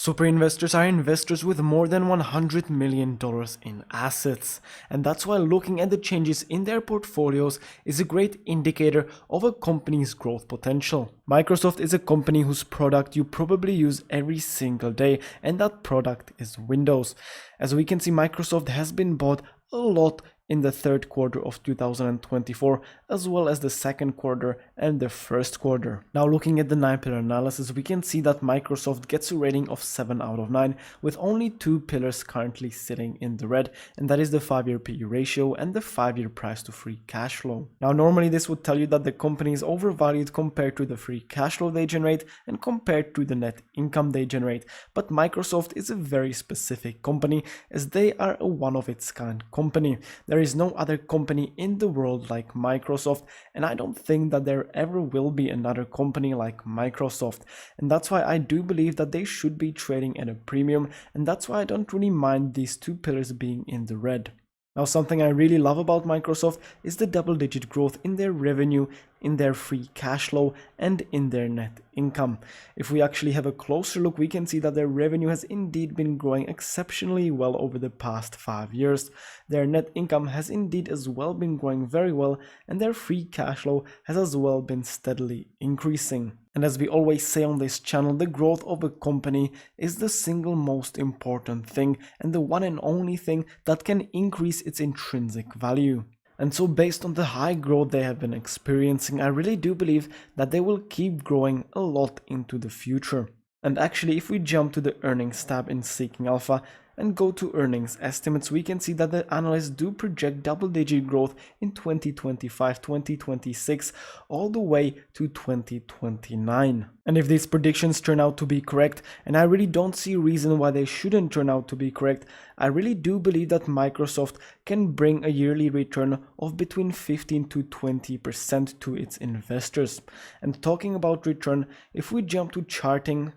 Super investors are investors with more than $100 million in assets, and that's why looking at the changes in their portfolios is a great indicator of a company's growth potential. Microsoft is a company whose product you probably use every single day, and that product is Windows. As we can see, Microsoft has been bought a lot in the third quarter of 2024, as well as the second quarter and the first quarter. Now looking at the 9-pillar analysis, we can see that Microsoft gets a rating of 7 out of 9, with only 2 pillars currently sitting in the red, and that is the 5-year PE ratio and the 5-year price to free cash flow. Now normally this would tell you that the company is overvalued compared to the free cash flow they generate and compared to the net income they generate, but Microsoft is a very specific company as they are a one-of-its-kind company. There is no other company in the world like Microsoft, and I don't think that there ever will be another company like Microsoft, and that's why I do believe that they should be trading at a premium, and that's why I don't really mind these 2 pillars being in the red. Now something I really love about Microsoft is the double-digit growth in their revenue, in their free cash flow, and in their net income. If we actually have a closer look, we can see that their revenue has indeed been growing exceptionally well over the past 5 years. Their net income has indeed as well been growing very well, and their free cash flow has as well been steadily increasing. And as we always say on this channel, the growth of a company is the single most important thing and the one and only thing that can increase its intrinsic value. And so based on the high growth they have been experiencing, I really do believe that they will keep growing a lot into the future. And actually, if we jump to the earnings tab in Seeking Alpha and go to earnings estimates, we can see that the analysts do project double-digit growth in 2025, 2026, all the way to 2029. And if these predictions turn out to be correct, and I really don't see a reason why they shouldn't turn out to be correct, I really do believe that Microsoft can bring a yearly return of between 15 to 20% to its investors. And talking about return, if we jump to charting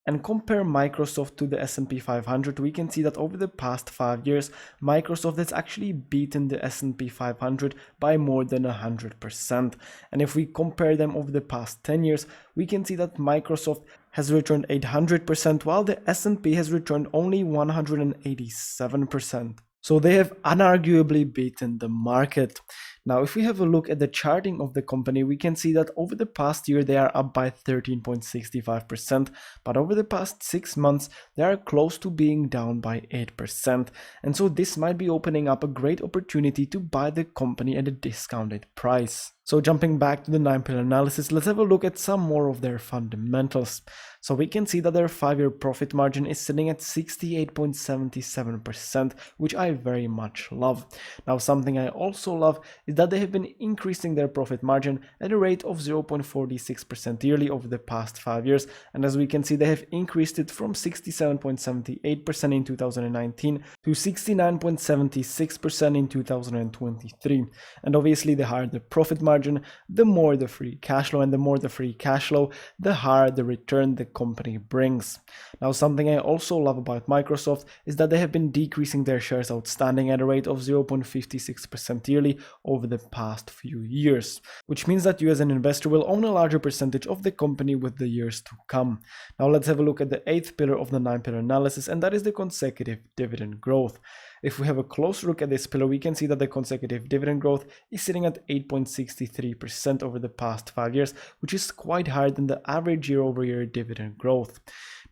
and compare Microsoft to the S&P 500, we can see that over the past 5 years, Microsoft has actually beaten the S&P 500 by more than 100%. And if we compare them over the past 10 years, we can see that Microsoft has returned 800%, while the S&P has returned only 187%. So they have unarguably beaten the market. Now, if we have a look at the charting of the company, we can see that over the past year, they are up by 13.65%, but over the past 6 months, they are close to being down by 8%. And so this might be opening up a great opportunity to buy the company at a discounted price. So jumping back to the 9-pillar analysis, let's have a look at some more of their fundamentals. So we can see that their 5-year profit margin is sitting at 68.77%, which I very much love. Now, something I also love is that they have been increasing their profit margin at a rate of 0.46% yearly over the past 5 years. And as we can see, they have increased it from 67.78% in 2019 to 69.76% in 2023. And obviously, the higher the profit margin, the more the free cash flow, and the more the free cash flow, the higher the return the company brings. Now, something I also love about Microsoft is that they have been decreasing their shares outstanding at a rate of 0.56% yearly over the past few years, which means that you as an investor will own a larger percentage of the company with the years to come. Now let's have a look at the 8th pillar of the 9-pillar analysis, and that is the consecutive dividend growth. If we have a closer look at this pillar, we can see that the consecutive dividend growth is sitting at 8.63% over the past 5 years, which is quite higher than the average year-over-year dividend growth.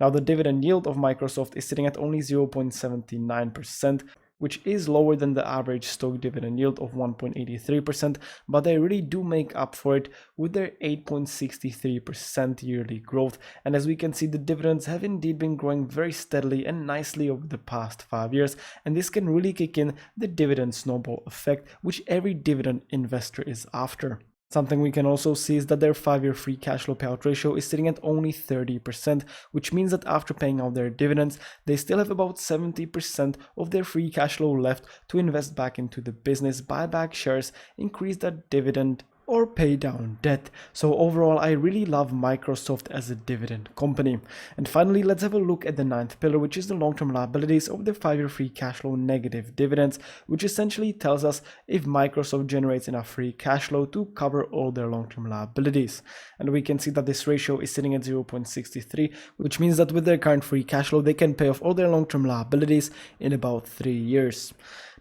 Now, the dividend yield of Microsoft is sitting at only 0.79%, which is lower than the average stock dividend yield of 1.83%, but they really do make up for it with their 8.63% yearly growth. And as we can see, the dividends have indeed been growing very steadily and nicely over the past 5 years, and this can really kick in the dividend snowball effect, which every dividend investor is after. Something we can also see is that their 5-year free cash flow payout ratio is sitting at only 30%, which means that after paying out their dividends, they still have about 70% of their free cash flow left to invest back into the business, buy back shares, increase that dividend, or pay down debt. So overall, I really love Microsoft as a dividend company. And finally, let's have a look at the ninth pillar, which is the long-term liabilities of the 5-year free cash flow negative dividends, which essentially tells us if Microsoft generates enough free cash flow to cover all their long-term liabilities. And we can see that this ratio is sitting at 0.63, which means that with their current free cash flow, they can pay off all their long-term liabilities in about 3 years.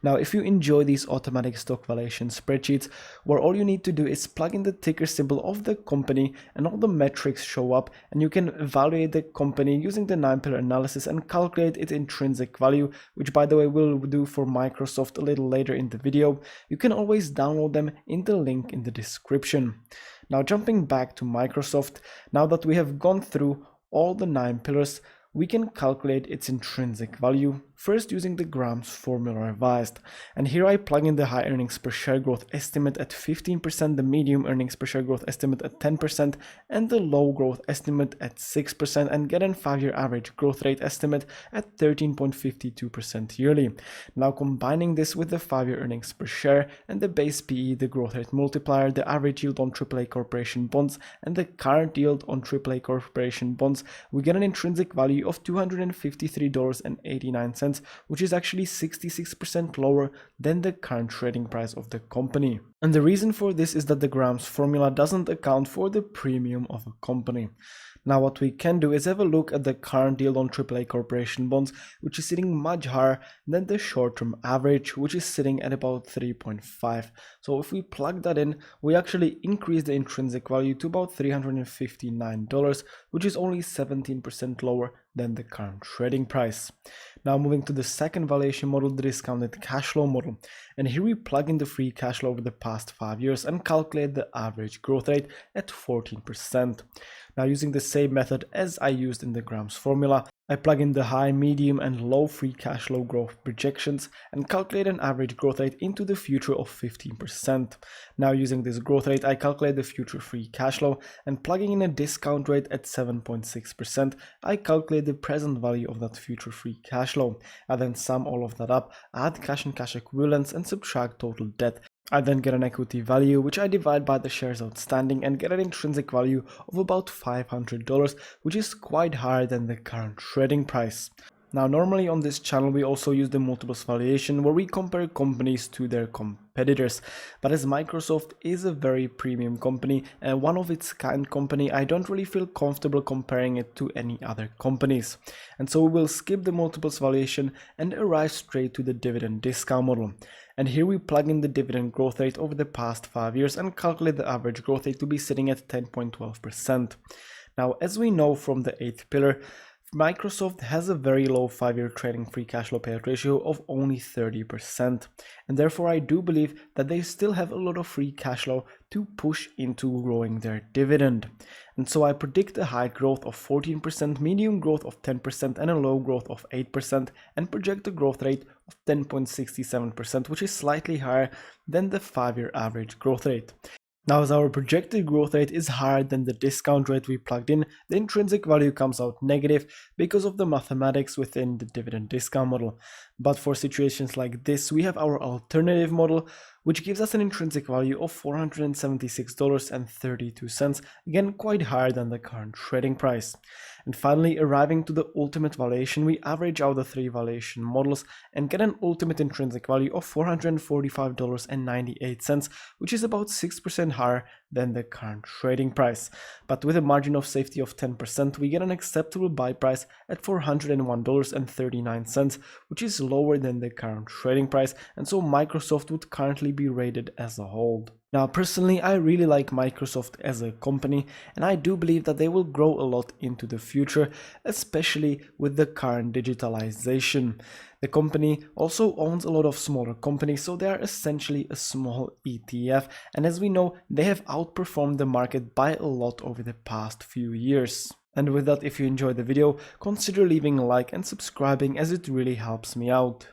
Now, if you enjoy these automatic stock valuation spreadsheets, where all you need to do is plug in the ticker symbol of the company and all the metrics show up, and you can evaluate the company using the 9-pillar analysis and calculate its intrinsic value, which by the way we'll do for Microsoft a little later in the video. You can always download them in the link in the description. Now, jumping back to Microsoft, now that we have gone through all the 9 pillars, we can calculate its intrinsic value, first using the Graham's formula revised. And here I plug in the high earnings per share growth estimate at 15%, the medium earnings per share growth estimate at 10%, and the low growth estimate at 6%, and get a 5-year average growth rate estimate at 13.52% yearly. Now, combining this with the 5-year earnings per share and the base PE, the growth rate multiplier, the average yield on AAA corporation bonds, and the current yield on AAA corporation bonds, we get an intrinsic value of $253.89, which is actually 66% lower than the current trading price of the company. And the reason for this is that the Graham's formula doesn't account for the premium of a company. Now, what we can do is have a look at the current yield on AAA corporation bonds, which is sitting much higher than the short-term average, which is sitting at about 3.5. So if we plug that in, we actually increase the intrinsic value to about $359, which is only 17% lower than the current trading price. Now, moving to the second valuation model, the discounted cash flow model. And here we plug in the free cash flow over the past 5 years and calculate the average growth rate at 14%. Now, using the same method as I used in the Graham's formula, I plug in the high, medium, and low free cash flow growth projections and calculate an average growth rate into the future of 15%. Now, using this growth rate, I calculate the future free cash flow, and plugging in a discount rate at 7.6%, I calculate the present value of that future free cash flow. I then sum all of that up, add cash and cash equivalents, and subtract total debt. I then get an equity value, which I divide by the shares outstanding and get an intrinsic value of about $500, which is quite higher than the current trading price. Now, normally on this channel, we also use the multiples valuation where we compare companies to their competitors. But as Microsoft is a very premium company and one of its kind company, I don't really feel comfortable comparing it to any other companies. And so we will skip the multiples valuation and arrive straight to the dividend discount model. And here we plug in the dividend growth rate over the past 5 years and calculate the average growth rate to be sitting at 10.12%. Now, as we know from the 8th pillar, Microsoft has a very low 5-year trading free cash flow payout ratio of only 30%, and therefore I do believe that they still have a lot of free cash flow to push into growing their dividend. And so I predict a high growth of 14%, medium growth of 10%, and a low growth of 8%, and project a growth rate of 10.67%, which is slightly higher than the 5-year average growth rate. Now, as our projected growth rate is higher than the discount rate we plugged in, the intrinsic value comes out negative because of the mathematics within the dividend discount model. But for situations like this, we have our alternative model, which gives us an intrinsic value of $476.32, again quite higher than the current trading price. And finally, arriving to the ultimate valuation, we average out the 3 valuation models and get an ultimate intrinsic value of $445.98, which is about 6% higher than the current trading price. But with a margin of safety of 10%, we get an acceptable buy price at $401.39, which is lower than the current trading price, and so Microsoft would currently be rated as a hold. Now, personally, I really like Microsoft as a company, and I do believe that they will grow a lot into the future, especially with the current digitalization. The company also owns a lot of smaller companies, so they are essentially a small ETF, and as we know, they have outperformed the market by a lot over the past few years. And with that, if you enjoyed the video, consider leaving a like and subscribing, as it really helps me out.